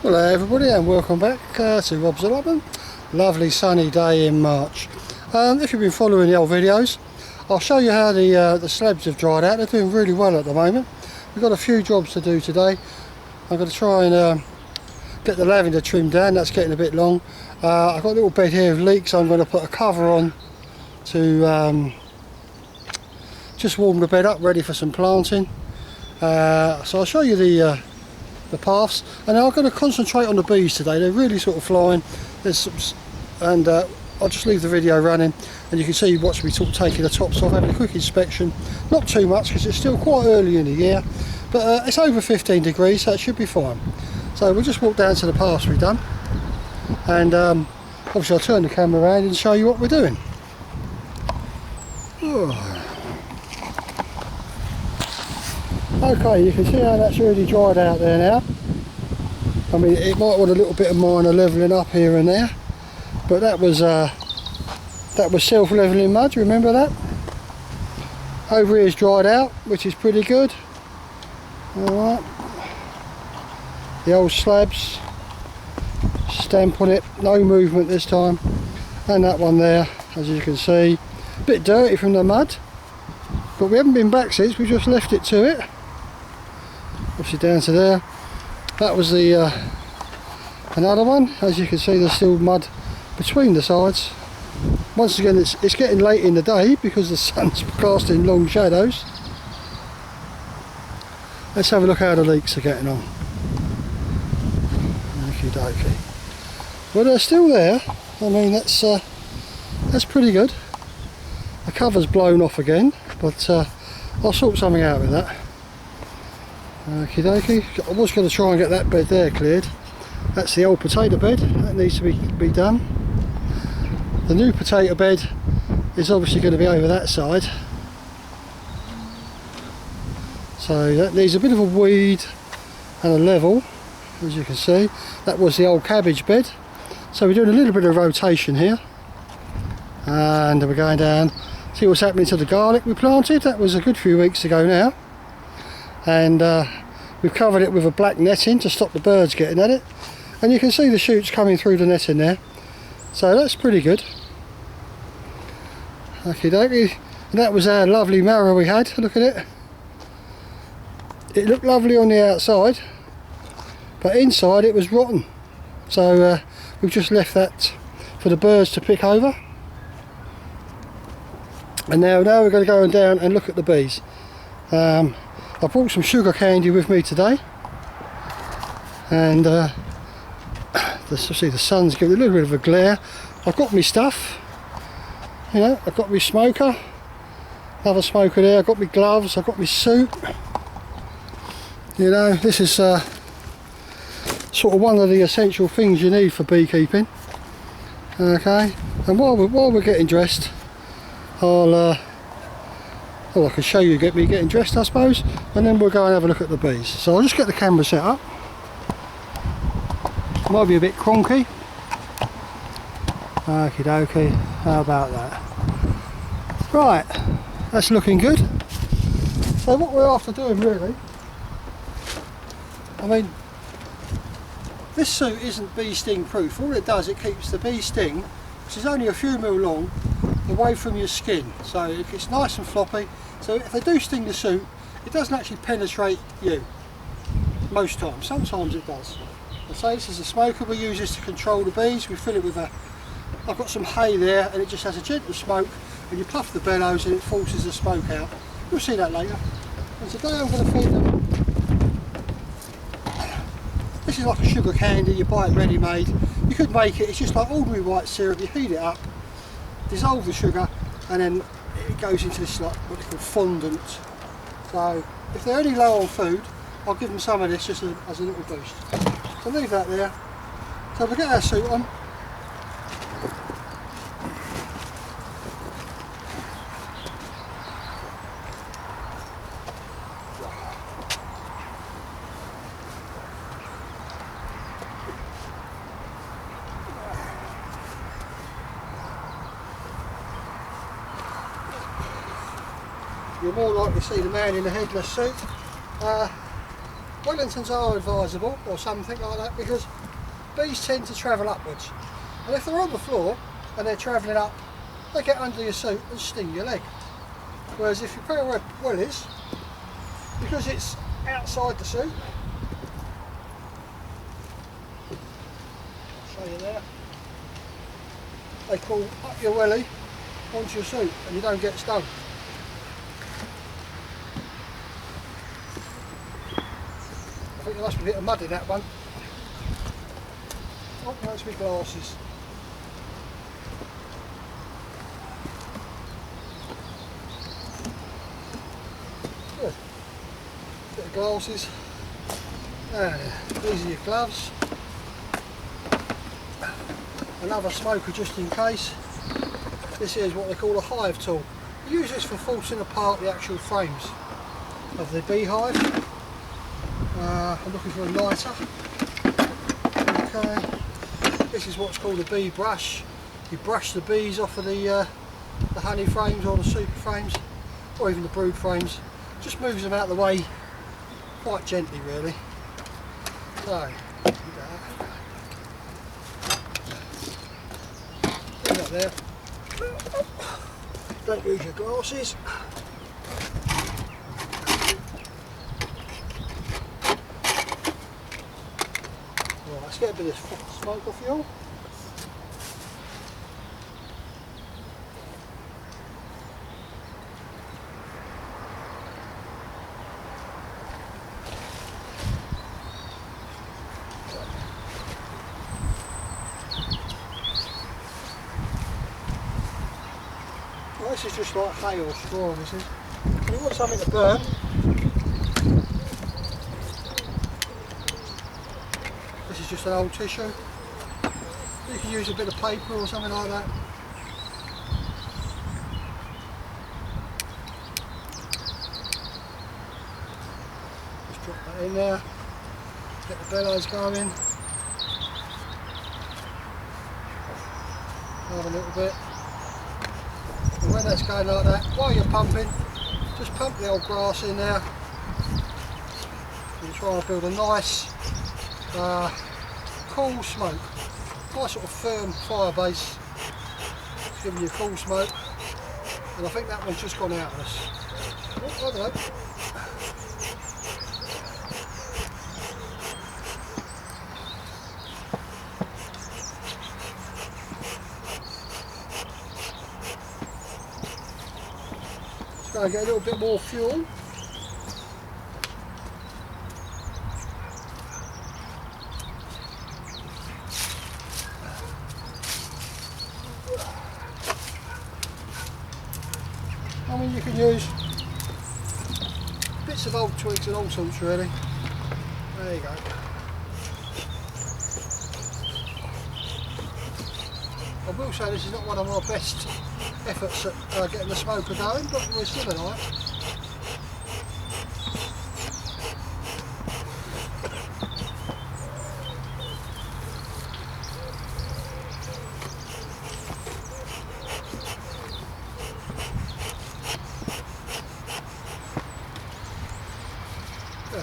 Hello everybody and welcome back to Rob's Allotment. Lovely sunny day in March. If you've been following the old videos, I'll show you how the slabs have dried out. They're doing really well at the moment. We've got a few jobs to do today. I'm going to try and get the lavender trimmed down. That's getting a bit long. I've got a little bed here of leeks. I'm going to put a cover on to just warm the bed up, ready for some planting. So I'll show you the paths, and I'm going to concentrate on the bees today. They're really sort of flying. I'll just leave the video running, and you can see watch me taking the tops off, having a quick inspection. Not too much because it's still quite early in the year, but it's over 15 degrees, so it should be fine. So we'll just walk down to the paths we've done, and obviously I'll turn the camera around and show you what we're doing. Okay, you can see how that's really dried out there now. I mean, it might want a little bit of minor levelling up here and there, but that was self-levelling mud, remember that? Over here is dried out, which is pretty good. Alright. The old slabs, stamp on it, no movement this time. And that one there, as you can see, a bit dirty from the mud, but we haven't been back since, we just left it to it. Obviously down to there. That was the another one. As you can see, there's still mud between the sides. Once again, it's getting late in the day because the sun's casting long shadows. Let's have a look how the leeks are getting on. Okie dokie. Well, they're still there. I mean, that's pretty good. The cover's blown off again, but I'll sort something out with that. Okie dokie. I was going to try and get that bed there cleared. That's the old potato bed, that needs to be done. The new potato bed is obviously going to be over that side, so that needs a bit of a weed and a level. As you can see, that was the old cabbage bed, so we're doing a little bit of rotation here, and we're going down, see what's happening to the garlic we planted. That was a good few weeks ago now, and we've covered it with a black netting to stop the birds getting at it, and you can see the shoots coming through the netting there, so that's pretty good. Okie dokie. And that was our lovely marrow we had. Look at it. It looked lovely on the outside, but inside it was rotten, so we've just left that for the birds to pick over. And now we're going to go down and look at the bees. I brought some sugar candy with me today, and see the sun's giving a little bit of a glare. I've got my stuff, you know, I've got my smoker, another smoker there, I've got my gloves, I've got my suit. You know, this is sort of one of the essential things you need for beekeeping. Okay, and while we're getting dressed, I can show you me getting dressed, I suppose, and then we'll go and have a look at the bees. So I'll just get the camera set up. Might be a bit cronky. Okie dokie, how about that? Right, that's looking good. So what we're after doing really, I mean, this suit isn't bee sting proof. All it does, it keeps the bee sting, which is only a few mil long, away from your skin, so it's nice and floppy. So if they do sting the suit, it doesn't actually penetrate you most times. Sometimes it does. And so this is a smoker. We use this to control the bees. We fill it with I've got some hay there, and it just has a gentle smoke, and you puff the bellows and it forces the smoke out. You'll see that later. And today I'm going to feed them. This is like a sugar candy. You buy it ready made. You could make it. It's just like ordinary white syrup. You heat it up, dissolve the sugar, and then it goes into this like what they call fondant. So if they're any low on food, I'll give them some of this just as a little boost. So leave that there. So we'll get our suit on. You're more likely to see the man in the headless suit. Wellingtons are advisable or something like that, because bees tend to travel upwards, and if they're on the floor and they're travelling up, they get under your suit and sting your leg. Whereas if you pair of wellies, because it's outside the suit, I'll show you there, they crawl up your welly onto your suit and you don't get stung. I think there must be a bit of mud in that one. Oh, that's my glasses. Good. Bit of glasses. And these are your gloves. Another smoker just in case. This is what they call a hive tool. You use this for forcing apart the actual frames of the beehive. I'm looking for a lighter. Okay. This is what's called a bee brush. You brush the bees off of the honey frames or the super frames, or even the brood frames. Just moves them out of the way quite gently, really. So, do that there. Don't lose your glasses. Right, let's get a bit of smoke off you all. Well, this is just like hay or straw, this is. If you want something to burn, this is just an old tissue. You can use a bit of paper or something like that. Just drop that in there, get the bellows going. Another little bit. And when that's going like that, while you're pumping, just pump the old grass in there and try and build a nice cool smoke, nice sort of firm fire base. It's giving you cool smoke, and I think that one's just gone out of us. Oh, I don't know. Just going to get a little bit more fuel. I mean, you can use bits of old twigs and all sorts, really. There you go. I will say this is not one of my best efforts at getting the smoker going, but we're still alive.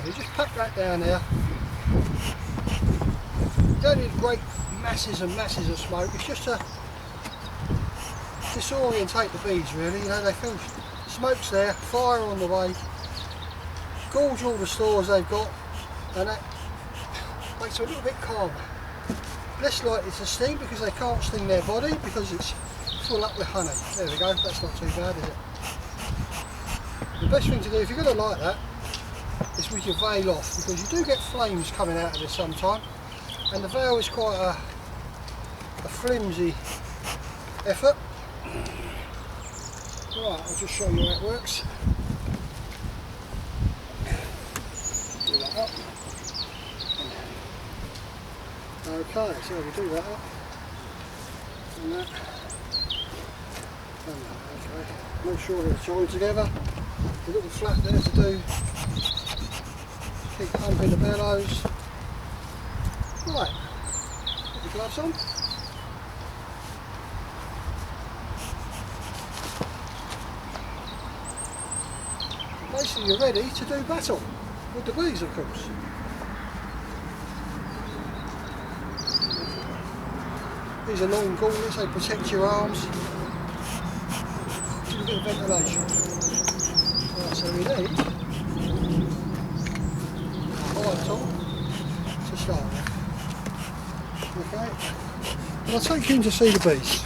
You just pack that down there. You don't need great masses and masses of smoke, it's just to disorientate the bees, really. You know, they feel smoke's there, fire on the way, gorge all the stores they've got, and that makes them a little bit calmer. Less likely to sting because they can't sting their body because it's full up with honey. There we go, that's not too bad, is it? The best thing to do if you're going to light that is with your veil off, because you do get flames coming out of this sometime, and the veil is quite a flimsy effort. Right, I'll just show you how it works. Do that up. Okay, so we do that up. And that. And that, okay. Make sure they're joined together. A little flap there to do. Keep pumping the bellows. Right, put your gloves on. Basically you're ready to do battle with the bees, of course. These are long gauntlets, they protect your arms. Give a bit of ventilation. Right, so we need a high top to start with. Okay. I'll take you in to see the beast.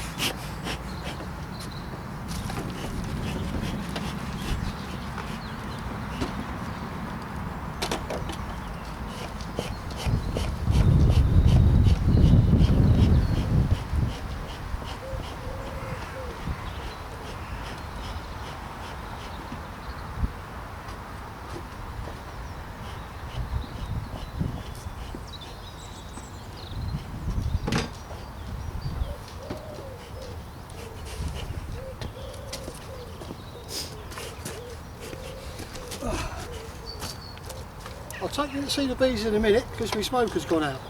I'll take you to see the bees in a minute because my smoker's gone out.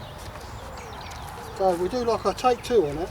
So we do like a take two on it.